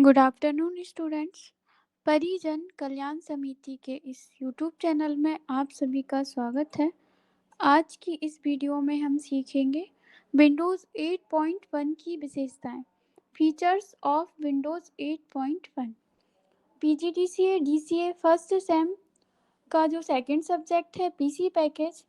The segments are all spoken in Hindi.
Good afternoon students. परिजन कल्याण समिति के इस यूट्यूब चैनल में आप सभी का स्वागत है। आज की इस वीडियो में हम सीखेंगे विंडोज़ 8.1 की विशेषताएं, features of Windows 8.1। PGDCA DCA first sem का जो सेकंड सब्जेक्ट है पीसी पैकेज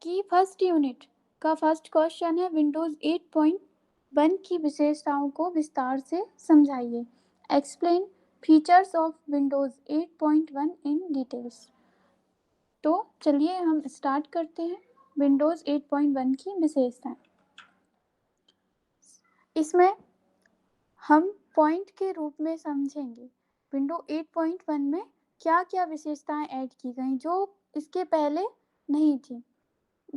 की फर्स्ट यूनिट का फर्स्ट क्वेश्चन है विंडोज़ 8.1 की विशेषताओं को विस्तार से समझाइए। Explain features of Windows 8.1 in details. तो चलिए हम स्टार्ट करते हैं विंडोज़ 8.1 की विशेषताएं। इसमें हम पॉइंट के रूप में समझेंगे विंडो 8.1 में क्या क्या विशेषताएं ऐड की गई जो इसके पहले नहीं थी।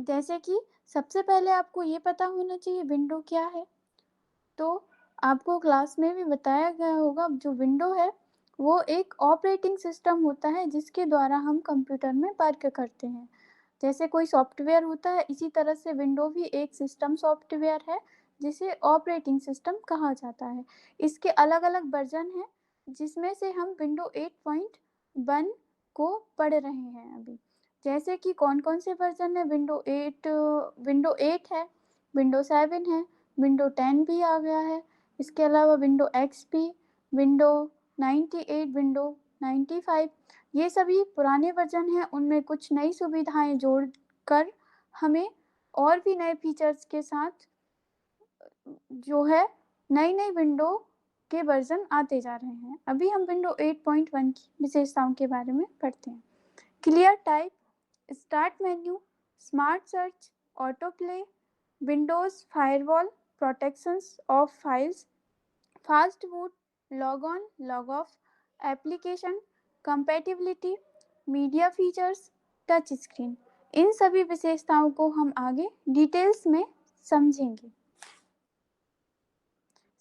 जैसे कि सबसे पहले आपको ये पता होना चाहिए विंडो क्या है। तो आपको क्लास में भी बताया गया होगा जो विंडो है वो एक ऑपरेटिंग सिस्टम होता है जिसके द्वारा हम कंप्यूटर में वर्क करते हैं। जैसे कोई सॉफ्टवेयर होता है इसी तरह से विंडो भी एक सिस्टम सॉफ्टवेयर है जिसे ऑपरेटिंग सिस्टम कहा जाता है। इसके अलग अलग वर्जन हैं जिसमें से हम विंडो 8.1 को पढ़ रहे हैं अभी। जैसे कि कौन कौन से वर्जन है, विंडो 8 है, विंडो 7 है, विंडो 10 भी आ गया है। इसके अलावा विंडो एक्सपी, विंडो 98, विंडो 95, ये सभी पुराने वर्जन हैं। उनमें कुछ नई सुविधाएं जोड़कर हमें और भी नए फीचर्स के साथ जो है नई नई विंडो के वर्जन आते जा रहे हैं। अभी हम विंडो 8.1 की विशेषताओं के बारे में पढ़ते हैं। Clear type, start menu, smart search, auto play, Windows firewall, protections of files, fast boot, log on log off, application compatibility, media features, touch screen. इन सभी विशेषताओं को हम आगे डिटेल्स में समझेंगे।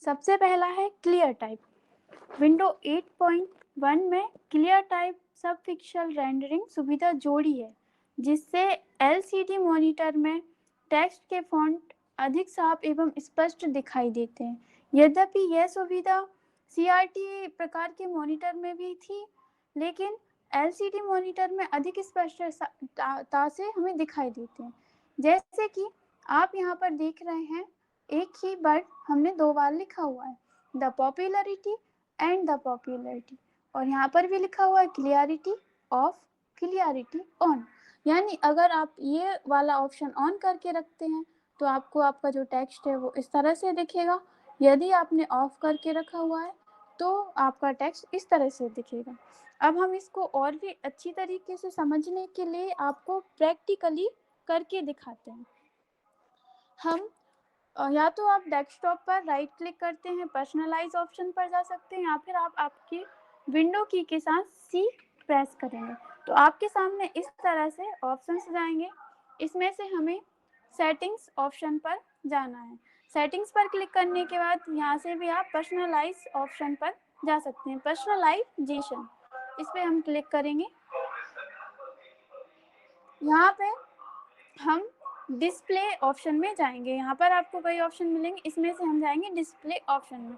सबसे पहला है क्लियर टाइप। विंडो 8.1 में क्लियर टाइप सब पिक्सल रेंडरिंग सुविधा जोड़ी है जिससे एलसीडी मॉनिटर में टेक्स्ट के फॉन्ट अधिक साफ एवं स्पष्ट दिखाई देते हैं। यद्यपि यह सुविधा सीआरटी प्रकार के मॉनिटर में भी थी, लेकिन एलसीडी मॉनिटर में अधिक स्पष्टता से हमें दिखाई देते हैं। जैसे कि आप यहाँ पर देख रहे हैं, एक ही वर्ड हमने दो बार लिखा हुआ है, the popularity and the popularity, और यहाँ पर भी लिखा हुआ है क्लियरिटी ऑफ, क्लियरिटी ऑन। यानी अगर आप ये वाला ऑप्शन ऑन करके रखते हैं तो आपको आपका जो टेक्स्ट है वो इस तरह से दिखेगा। यदि आपने ऑफ करके रखा हुआ है तो आपका टेक्स्ट इस तरह से दिखेगा। अब हम इसको और भी अच्छी तरीके से समझने के लिए आपको प्रैक्टिकली करके दिखाते हैं। हम या तो आप डेस्कटॉप पर राइट क्लिक करते हैं, पर्सनलाइज ऑप्शन पर जा सकते हैं, या फिर आप आपकी विंडो की के साथ सी प्रेस करेंगे तो आपके सामने इस तरह से ऑप्शंस जाएंगे। इसमें से हमें सेटिंग्स ऑप्शन पर जाना है। सेटिंग्स पर क्लिक करने के बाद यहाँ से भी आप पर्सनलाइज ऑप्शन पर जा सकते हैं, पर्सनलाइजेशन, इस पर हम क्लिक करेंगे। यहाँ पे हम डिस्प्ले ऑप्शन में जाएंगे। यहाँ पर आपको कई ऑप्शन मिलेंगे, इसमें से हम जाएंगे डिस्प्ले ऑप्शन में।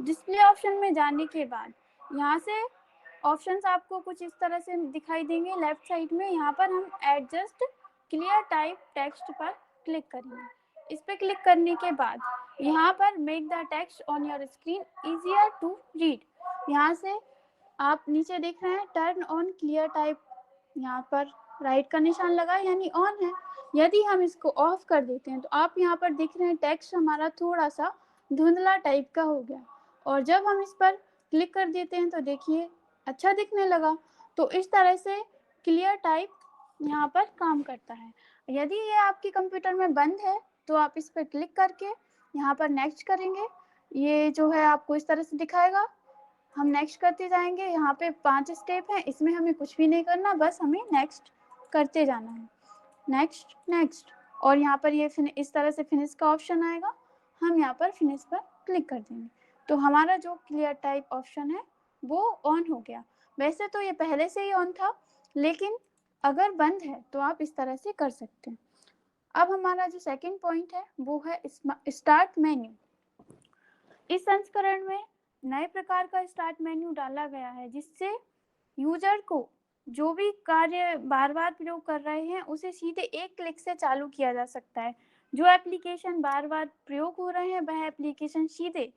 डिस्प्ले ऑप्शन में जाने के बाद यहाँ से ऑप्शंस आपको कुछ इस तरह से दिखाई देंगे लेफ्ट साइड में। यहाँ पर हम एडजस्ट क्लियर टाइप टेक्स्ट पर क्लिक करेंगे। इस पर क्लिक करने के बाद यहाँ पर make the text on your screen easier to read, यहाँ से आप नीचे देख रहे हैं टर्न ऑन क्लियर टाइप, यहाँ पर राइट का निशान लगा यानी ऑन है। यदि हम इसको ऑफ कर देते हैं तो आप यहाँ पर देख रहे हैं टेक्स्ट हमारा थोड़ा सा धुंधला टाइप का हो गया, और जब हम इस पर क्लिक कर देते हैं तो देखिए अच्छा दिखने लगा। तो इस तरह से क्लियर टाइप यहाँ पर काम करता है। यदि ये आपके कंप्यूटर में बंद है तो आप इस पर क्लिक करके यहाँ पर नेक्स्ट करेंगे, ये जो है आपको इस तरह से दिखाएगा। हम नेक्स्ट करते जाएंगे। यहाँ पे 5 स्टेप हैं, इसमें हमें कुछ भी नहीं करना, बस हमें नेक्स्ट करते जाना है, नेक्स्ट नेक्स्ट। और यहाँ पर ये इस तरह से फिनिश का ऑप्शन आएगा, हम यहाँ पर फिनिश पर क्लिक कर देंगे तो हमारा जो क्लियर टाइप ऑप्शन है वो ऑन हो गया। वैसे तो ये पहले से ही ऑन था, लेकिन अगर बंद है तो आप इस तरह से कर सकते हैं। अब हमारा जो सेकंड पॉइंट है वो है स्टार्ट मेन्यू। इस संस्करण में नए प्रकार का स्टार्ट मेन्यू डाला गया है, जिससे यूजर को जो भी कार्य बार-बार प्रयोग कर रहे हैं, उसे सीधे एक क्लिक से चालू किया जा सकता है। जो एप्लीकेशन बार-बार प्रयोग हो रहे हैं, वह एप्लीकेशन सीधे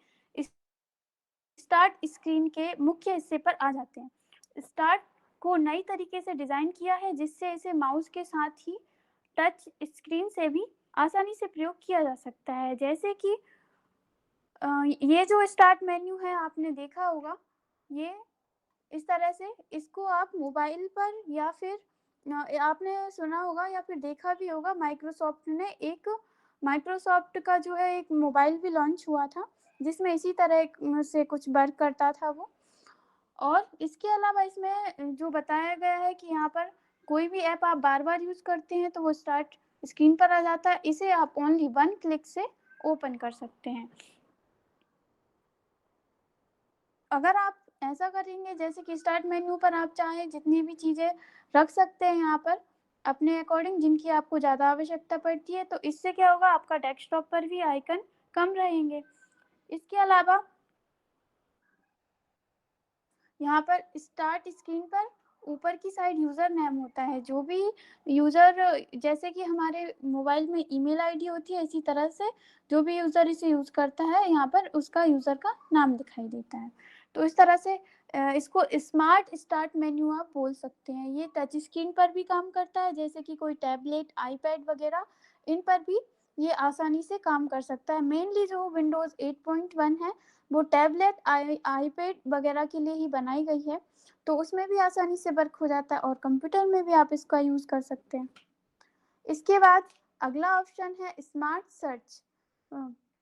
स्टार्ट स्क्रीन के मुख्य हिस्से पर आ जाते हैं। स्टार्ट को नई तरीके से डिज़ाइन किया है, जिससे इसे माउस के साथ ही टच स्क्रीन से भी आसानी से प्रयोग किया जा सकता है। जैसे कि ये जो स्टार्ट मेन्यू है, आपने देखा होगा, ये इस तरह से इसको आप मोबाइल पर या फिर आपने सुना होगा या फिर देखा भी होगा, माइक्रोसॉफ्ट का जो है एक मोबाइल भी लॉन्च हुआ था, जिसमें इसी तरह से कुछ वर्क करता था वो। और इसके अलावा इसमें जो बताया गया है कि यहाँ पर कोई भी ऐप आप बार-बार यूज़ करते हैं, तो वो स्टार्ट स्क्रीन पर आ जाता है। इसे आप ओनली 1 क्लिक से ओपन कर सकते हैं। अगर आप ऐसा करेंगे, जैसे कि स्टार्ट मेन्यू पर आप चाहें जितनी भी चीज़ें रख सकते हैं यहाँ पर अपने अकॉर्डिंग, जिनकी आपको ज़्यादा आवश्यकता पड़ती है, तो इससे क्या होगा, आपका डेस्कटॉप पर भी आइकन कम रहेंगे। इसके अलावा यहाँ पर स्टार्ट स्क्रीन पर ऊपर की साइड यूज़र नेम होता है। जो भी यूज़र, जैसे कि हमारे मोबाइल में ईमेल आईडी होती है, इसी तरह से जो भी यूज़र इसे यूज़ करता है, यहाँ पर उसका यूज़र का नाम दिखाई देता है। तो इस तरह से इसको स्मार्ट स्टार्ट मेन्यू आप बोल सकते हैं। ये टच स्क्रीन पर भी काम करता है, जैसे कि कोई टैबलेट, आईपैड वगैरह, इन पर भी ये आसानी से काम कर सकता है। मेनली जो विंडोज़ 8.1 है, वो टैबलेट, आईपैड वगैरह के लिए ही बनाई गई है, तो उसमें भी आसानी से वर्क हो जाता है और कंप्यूटर में भी आप इसका यूज़ कर सकते हैं। इसके बाद अगला ऑप्शन है स्मार्ट सर्च।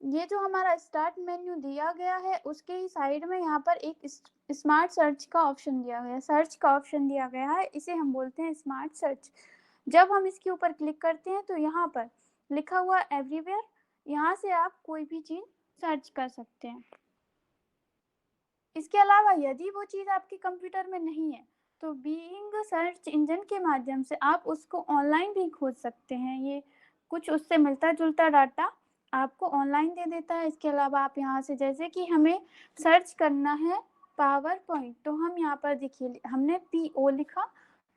ये जो हमारा स्टार्ट मेन्यू दिया गया है, उसके ही साइड में यहाँ पर एक स्मार्ट सर्च का ऑप्शन दिया गया है, सर्च का ऑप्शन दिया गया है, इसे हम बोलते हैं स्मार्ट सर्च। जब हम इसके ऊपर क्लिक करते हैं, तो यहाँ पर लिखा हुआ एवरीवेयर, यहाँ से आप कोई भी चीज़ सर्च कर सकते हैं। इसके अलावा यदि वो चीज़ आपके कंप्यूटर में नहीं है, तो बीइंग सर्च इंजन के माध्यम से आप उसको ऑनलाइन भी खोज सकते हैं। ये कुछ उससे मिलता-जुलता डाटा आपको ऑनलाइन दे देता है। इसके अलावा आप यहाँ से, जैसे कि हमें सर्च करना है पावर पॉइंट, तो हम यहाँ पर देखिए हमने पीओ लिखा,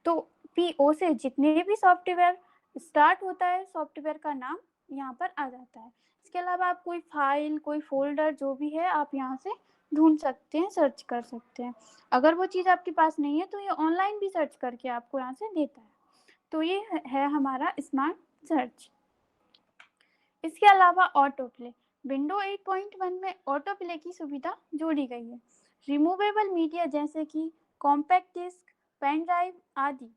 तो पीओ से जितने भी सॉफ्टवेयर स्टार्ट होता है, सॉफ्टवेयर का नाम यहाँ पर आ जाता है। इसके अलावा आप कोई फाइल, कोई फ़ोल्डर जो भी है, आप यहाँ से ढूँढ सकते हैं, सर्च कर सकते हैं। अगर वो चीज़ आपके पास नहीं है, तो ये ऑनलाइन भी सर्च करके आपको यहाँ से देता है। तो ये है हमारा स्मार्ट सर्च। इसके अलावा ऑटो प्ले, विंडो 8.1 में ऑटो प्ले की सुविधा जोड़ी गई है। रिमूवेबल मीडिया जैसे कि कॉम्पैक्ट डिस्क, पेन ड्राइव आदि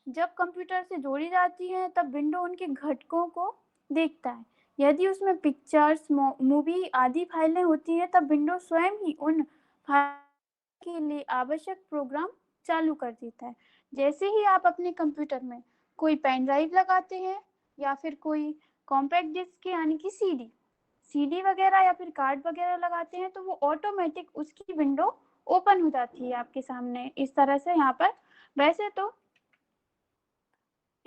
जब कंप्यूटर से जोड़ी जाती हैं, तब विंडो उनके घटकों को देखता है। यदि उसमें पिक्चर्स, मूवी आदि फाइलें होती हैं, तब विंडो स्वयं ही उन फाइल के लिए आवश्यक प्रोग्राम चालू कर देता है। जैसे ही आप अपने कंप्यूटर में कोई पेन ड्राइव लगाते हैं या फिर कोई कॉम्पैक्ट डिस्क यानी कि सीडी वगैरह या फिर कार्ड वगैरह लगाते हैं, तो वो ऑटोमेटिक उसकी विंडो ओपन हो जाती है आपके सामने, इस तरह से यहाँ पर। वैसे तो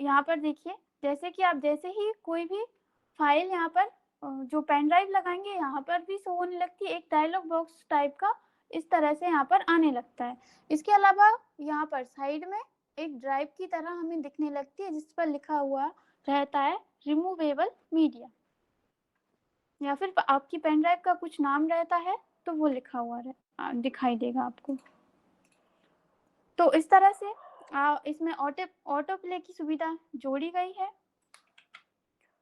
यहाँ पर देखिए, जैसे कि आप जैसे ही कोई भी फाइल यहाँ पर जो पेन ड्राइव लगाएंगे, यहाँ पर भी शो होने लगती है, एक डायलॉग बॉक्स टाइप का इस तरह से यहाँ पर आने लगता है। इसके अलावा यहाँ पर साइड में एक ड्राइव की तरह हमें दिखने लगती है, जिस पर लिखा हुआ रहता है रिमूवेबल मीडिया, या फिर आपकी पेन ड्राइव का कुछ नाम रहता है, तो वो लिखा हुआ दिखाई देगा आपको। तो इस तरह से इसमें ऑटो प्ले की सुविधा जोड़ी गई है।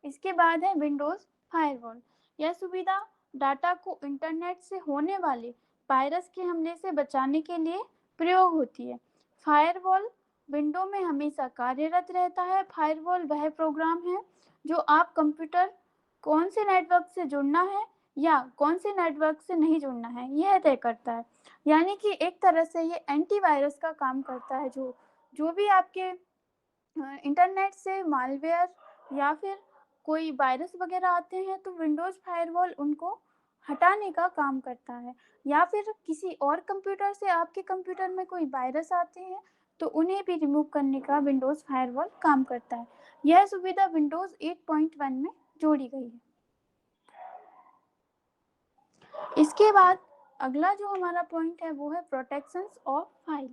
इसके बाद है विंडोज फायरवॉल। यह सुविधा डाटा को इंटरनेट से होने वाले वायरस के हमले से बचाने के लिए प्रयोग होती है। फायरवॉल विंडो में हमेशा कार्यरत रहता है। फायरवॉल वह प्रोग्राम है जो आप कंप्यूटर कौन से नेटवर्क से जुड़ना है या कौन से नेटवर्क से नहीं जुड़ना है, यह तय करता है। यानी कि एक तरह से ये एंटीवायरस का काम करता है। जो भी आपके इंटरनेट से मालवेयर या फिर कोई वायरस वगैरह आते हैं, तो विंडोज़ फायरवॉल उनको हटाने का काम करता है। या फिर किसी और कंप्यूटर से आपके कंप्यूटर में कोई वायरस आते हैं, तो उन्हें भी रिमूव करने का विंडोज़ फायरवॉल काम करता है। यह सुविधा विंडोज़ 8.1 में जोड़ी गई है। इसके बाद अगला जो हमारा पॉइंट है वो है प्रोटेक्शंस ऑफ फाइल।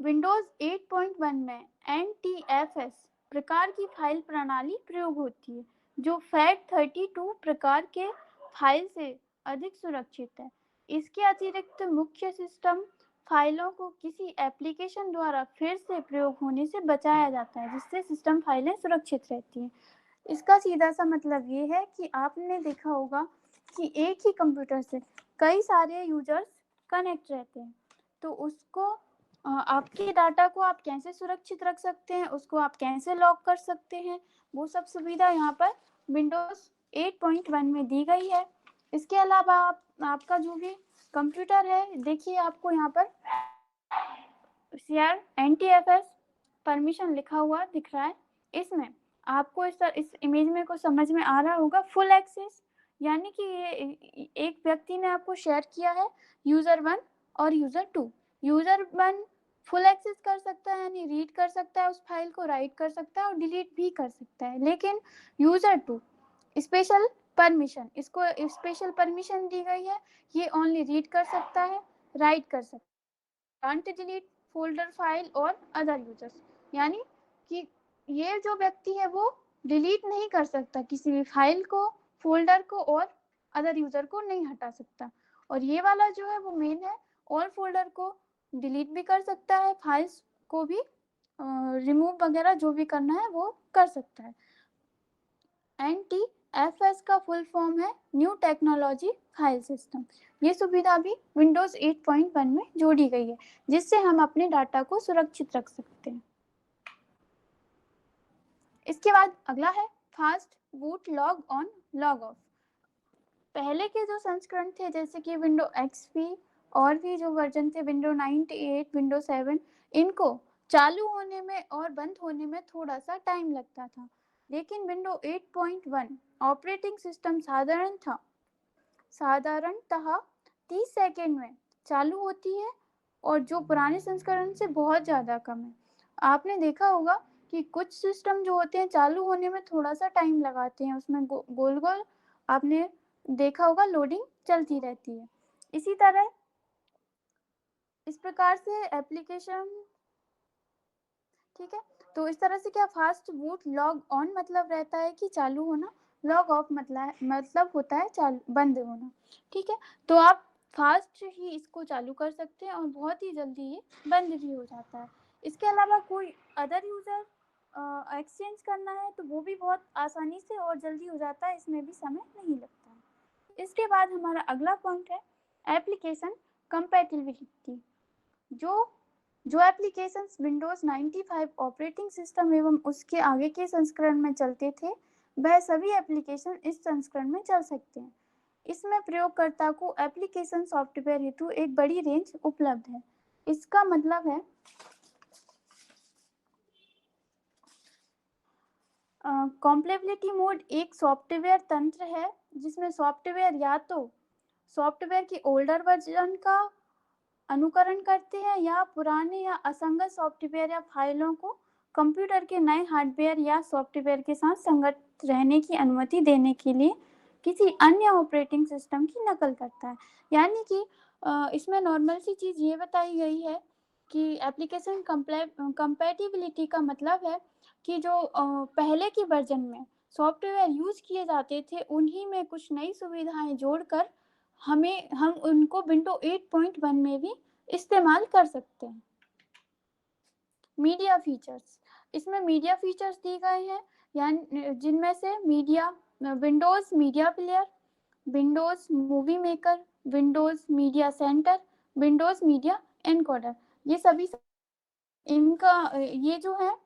विंडोज 8.1 में NTFS प्रकार की फाइल प्रणाली प्रयोग होती है जो FAT32 प्रकार के फाइल से अधिक सुरक्षित है। इसके अतिरिक्त मुख्य सिस्टम फाइलों को किसी एप्लीकेशन द्वारा फिर से प्रयोग होने से बचाया जाता है, जिससे सिस्टम फाइलें सुरक्षित रहती हैं। इसका सीधा सा मतलब ये है कि आपने देखा होगा कि एक ही कंप्यूटर से कई सारे यूजर्स कनेक्ट रहते हैं, तो उसको आपके डाटा को आप कैसे सुरक्षित रख सकते हैं, उसको आप कैसे लॉक कर सकते हैं, वो सब सुविधा यहाँ पर विंडोज 8.1 में दी गई है। इसके अलावा आपका जो भी कंप्यूटर है, देखिए आपको यहाँ पर शेयर NTFS परमिशन लिखा हुआ दिख रहा है। इसमें आपको इस इमेज में को समझ में आ रहा होगा, फुल एक्सेस यानी कि ये एक व्यक्ति ने आपको शेयर किया है यूजर 1 और यूजर 2। यूजर 1 फुल एक्सेस कर सकता है यानी रीड कर सकता है उस फाइल को, राइट कर सकता है और डिलीट भी कर सकता है। लेकिन यूजर 2 स्पेशल परमिशन, इसको स्पेशल परमिशन दी गई है, ये ओनली रीड कर सकता है, राइट कर सकता है, कांट डिलीट फोल्डर फाइल और अदर यूजर्स, यानी कि ये जो व्यक्ति है वो डिलीट नहीं कर सकता किसी भी फाइल को, फोल्डर को और अदर यूजर को नहीं हटा सकता। और ये वाला जो है वो मेन है, ऑल फोल्डर को डिलीट भी कर सकता है, फाइल्स को भी रिमूव वगैरह जो भी करना है वो कर सकता है। NTFS का फुल फॉर्म है न्यू टेक्नोलॉजी फाइल सिस्टम। ये सुविधा भी विंडोज 8.1 में जोड़ी गई है, जिससे हम अपने डाटा को सुरक्षित रख सकते हैं। इसके बाद अगला है fast boot log on log of. पहले के जो संस्करण थे जैसे कि विंडो XP और भी जो वर्जन थे विंडो 98, विंडो 7, इनको चालू होने में और बंद होने में थोड़ा सा टाइम लगता था। लेकिन विंडो 8.1 ऑपरेटिंग सिस्टम साधारणतः 30 सेकेंड में चालू होती है और जो पुराने संस्करण से बहुत ज़्यादा कम है। आपने देखा होगा कि कुछ सिस्टम जो होते हैं चालू होने में थोड़ा सा टाइम लगाते हैं, उसमें गोल गोल आपने देखा होगा लोडिंग चलती रहती है। इसी तरह इस प्रकार से एप्लीकेशन, ठीक है, तो इस तरह से क्या फास्ट बूट लॉग ऑन मतलब रहता है कि चालू होना, लॉग ऑफ मतलब होता है चालू बंद होना। ठीक है, तो आप फास्ट ही इसको चालू कर सकते हैं और बहुत ही जल्दी ये बंद भी हो जाता है। इसके अलावा कोई अदर यूजर एक्सचेंज करना है तो वो भी बहुत आसानी से और जल्दी हो जाता है, इसमें भी समय नहीं लगता है। इसके बाद हमारा अगला पॉइंट है एप्लीकेशन कंपैटिबिलिटी। जो एप्लीकेशंस विंडोज 95 ऑपरेटिंग सिस्टम एवं उसके आगे के संस्करण में चलते थे, वह सभी एप्लीकेशन इस संस्करण में चल सकते हैं। इसमें प्रयोगकर्ता को एप्लीकेशन सॉफ्टवेयर हेतु एक बड़ी रेंज उपलब्ध है। इसका मतलब है कॉम्पैटिबिलिटी मोड एक सॉफ्टवेयर तंत्र है जिसमें सॉफ्टवेयर या तो सॉफ्टवेयर की ओल्डर वर्जन का अनुकरण करते हैं या पुराने या असंगत सॉफ्टवेयर या फाइलों को कंप्यूटर के नए हार्डवेयर या सॉफ्टवेयर के साथ संगत रहने की अनुमति देने के लिए किसी अन्य ऑपरेटिंग सिस्टम की नकल करता है। यानी कि इसमें नॉर्मल सी चीज़ ये बताई गई है कि एप्लीकेशन कंपैटिबिलिटी का मतलब है कि जो पहले की वर्जन में सॉफ्टवेयर यूज किए जाते थे उन्हीं में कुछ नई सुविधाएं जोड़कर हम उनको विंडो 8.1 में भी इस्तेमाल कर सकते हैं। मीडिया फीचर्स, इसमें मीडिया फीचर्स दिए गए हैं यानी जिनमें से Windows media player, Windows movie maker, Windows media centre, Windows media encoder, ये सभी इनका ये जो है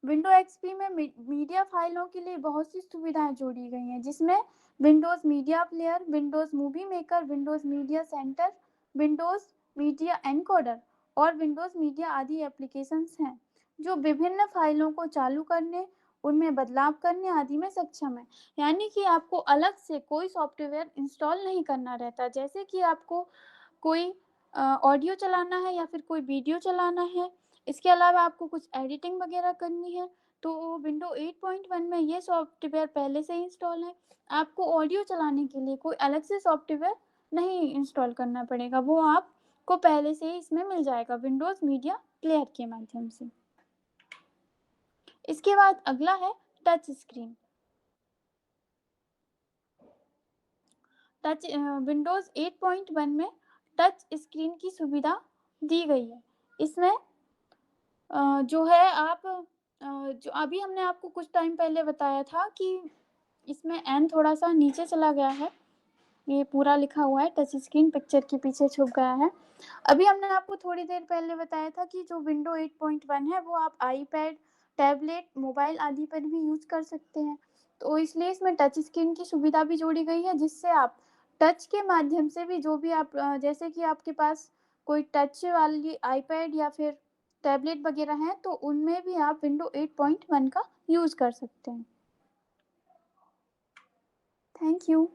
विंडो XP में मीडिया फाइलों के लिए बहुत सी सुविधाएं जोड़ी गई हैं, जिसमें Windows media player, Windows movie maker, Windows media centre, Windows media encoder और विंडोज मीडिया आदि एप्लीकेशंस हैं जो विभिन्न फाइलों को चालू करने, उनमें बदलाव करने आदि में सक्षम है। यानी कि आपको अलग से कोई सॉफ्टवेयर इंस्टॉल नहीं करना रहता। जैसे कि आपको कोई ऑडियो चलाना है या फिर कोई वीडियो चलाना है, इसके अलावा आपको कुछ एडिटिंग वगैरह करनी है, तो विंडो 8.1 में ये सॉफ्टवेयर पहले से ही इंस्टॉल है। आपको ऑडियो चलाने के लिए कोई अलग से सॉफ्टवेयर नहीं इंस्टॉल करना पड़ेगा, वो आपको पहले से ही इसमें मिल जाएगा विंडोज़ मीडिया प्लेयर के माध्यम से। इसके बाद अगला है टच स्क्रीन। विंडोज़ 8.1 में टच स्क्रीन की सुविधा दी गई है। इसमें जो है आप जो अभी हमने आपको कुछ टाइम पहले बताया था कि इसमें एन थोड़ा-सा नीचे चला गया है। ये पूरा लिखा हुआ है, टच स्क्रीन पिक्चर के पीछे छुप गया है। अभी हमने आपको थोड़ी देर पहले बताया था कि जो विंडो 8.1 है वो आप आईपैड, टैबलेट, मोबाइल आदि पर भी यूज़ कर सकते हैं। तो इसलिए इसमें टच स्क्रीन की सुविधा भी जोड़ी गई है, जिससे आप टच के माध्यम से भी जो भी आप जैसे कि आपके पास कोई टच वाली आईपैड या फिर टैबलेट वगैरह हैं, तो उनमें भी आप विंडो 8.1 का यूज़ कर सकते हैं। Thank you.